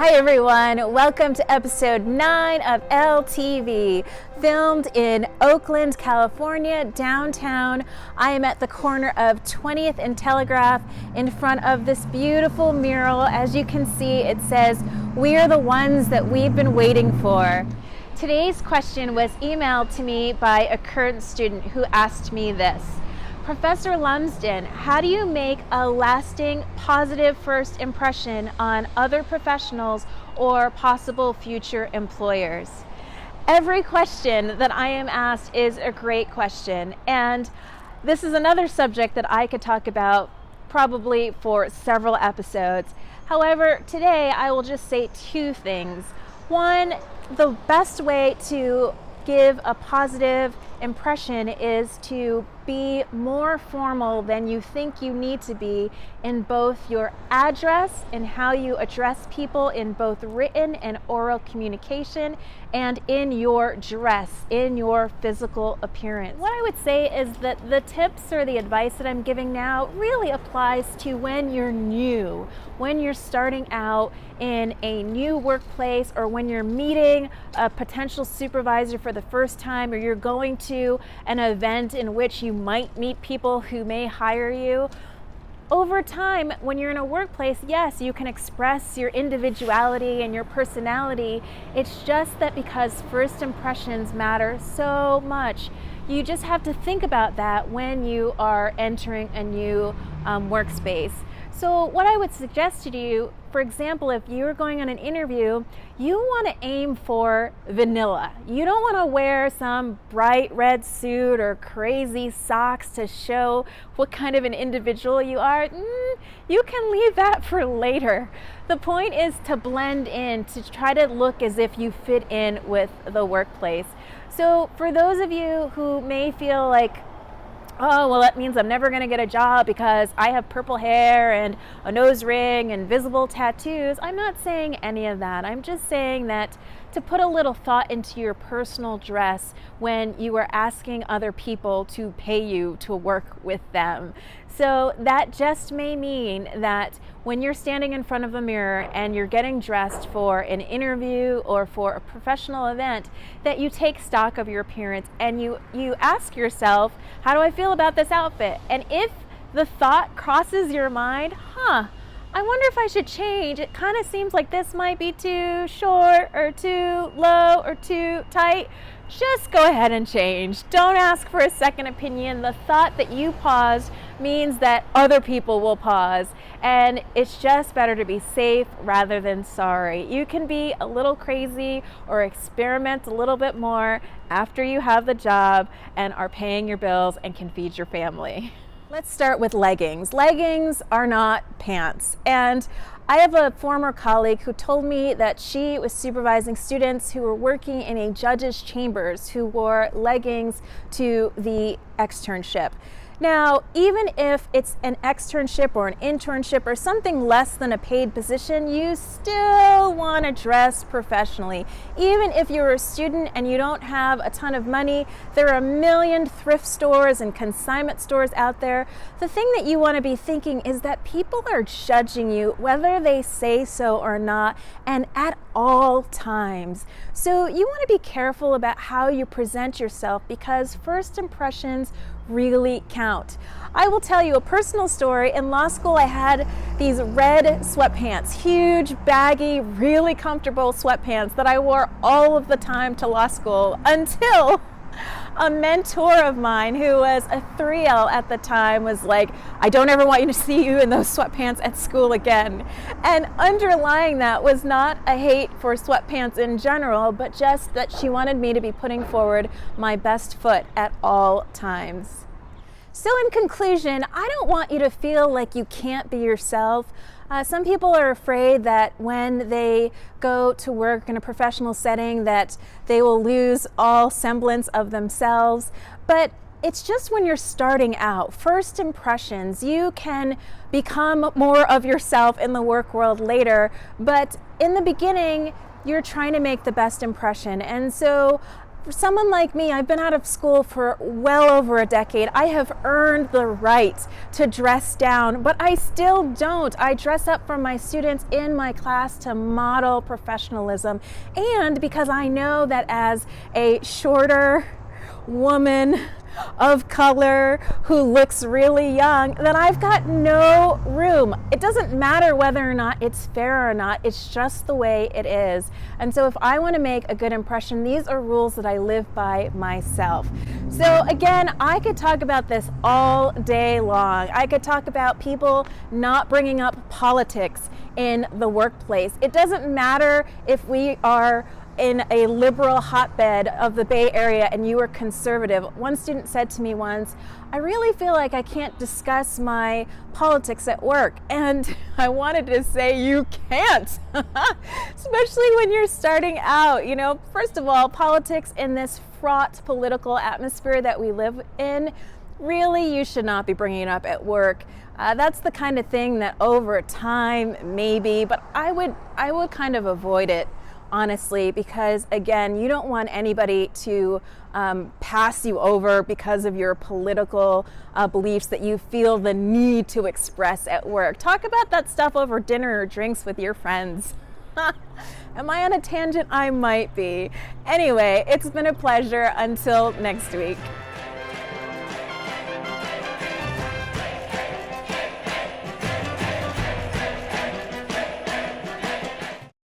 Hi everyone, welcome to episode 9 of elle-TV, filmed in Oakland, California, downtown. I am at the corner of 20th and Telegraph in front of this beautiful mural. As you can see, it says, "We are the ones that we've been waiting for." Today's question was emailed to me by a current student who asked me this. Professor Lumsden, how do you make a lasting positive first impression on other professionals or possible future employers? Every question that I am asked is a great question, and this is another subject that I could talk about probably for several episodes. However, today I will just say two things. One, the best way to give a positive impression is to be more formal than you think you need to be in both your address and how you address people in both written and oral communication, and in your dress, in your physical appearance. What I would say is that the tips or the advice that I'm giving now really applies to when you're new, when you're starting out in a new workplace, or when you're meeting a potential supervisor for the first time, or you're going to an event in which you might meet people who may hire you. Over time, when you're in a workplace, yes, you can express your individuality and your personality. It's just that because first impressions matter so much, you just have to think about that when you are entering a new workspace. So what I would suggest to you, for example, if you're going on an interview, you want to aim for vanilla. You don't want to wear some bright red suit or crazy socks to show what kind of an individual you are. You can leave that for later. The point is to blend in, to try to look as if you fit in with the workplace. So for those of you who may feel like, oh, well, that means I'm never going to get a job because I have purple hair and a nose ring and visible tattoos, I'm not saying any of that. I'm just saying that to put a little thought into your personal dress when you are asking other people to pay you to work with them. So that just may mean that when you're standing in front of a mirror and you're getting dressed for an interview or for a professional event, that you take stock of your appearance and you ask yourself, how do I feel about this outfit? And if the thought crosses your mind, I wonder if I should change. It kind of seems like this might be too short or too low or too tight. Just go ahead and change. Don't ask for a second opinion. The thought that you paused means that other people will pause, and it's just better to be safe rather than sorry. You can be a little crazy or experiment a little bit more after you have the job and are paying your bills and can feed your family. Let's start with leggings. Leggings are not pants. And I have a former colleague who told me that she was supervising students who were working in a judge's chambers who wore leggings to the externship. Now, even if it's an externship or an internship or something less than a paid position, you still want to dress professionally. Even if you're a student and you don't have a ton of money, there are a million thrift stores and consignment stores out there. The thing that you want to be thinking is that people are judging you, whether they say so or not, and at all times. So you want to be careful about how you present yourself, because first impressions really count. I will tell you a personal story. In law school, I had these red sweatpants, huge, baggy, really comfortable sweatpants that I wore all of the time to law school, until a mentor of mine who was a 3L at the time was like, I don't ever want you to see you in those sweatpants at school again. And underlying that was not a hate for sweatpants in general, but just that she wanted me to be putting forward my best foot at all times. So in conclusion, I don't want you to feel like you can't be yourself. Some people are afraid that when they go to work in a professional setting that they will lose all semblance of themselves. But it's just when you're starting out, first impressions, you can become more of yourself in the work world later. But in the beginning, you're trying to make the best impression. And so For someone like me, I've been out of school for well over a decade. I have earned the right to dress down, but I still don't. I dress up for my students in my class to model professionalism, and because I know that as a shorter woman of color who looks really young, that I've got no room. It doesn't matter whether or not it's fair or not, it's just the way it is. And so if I want to make a good impression, these are rules that I live by myself. So again, I could talk about this all day long. I could talk about people not bringing up politics in the workplace. It doesn't matter if we are in a liberal hotbed of the Bay Area and you are conservative. One student said to me once, I really feel like I can't discuss my politics at work. And I wanted to say, you can't, especially when you're starting out. You know, first of all, politics in this fraught political atmosphere that we live in, really, you should not be bringing it up at work. That's the kind of thing that over time, maybe, but I would kind of avoid it, honestly, because again, you don't want anybody to pass you over because of your political beliefs that you feel the need to express at work. Talk about that stuff over dinner or drinks with your friends. Am I on a tangent? I might be. Anyway, it's been a pleasure. Until next week.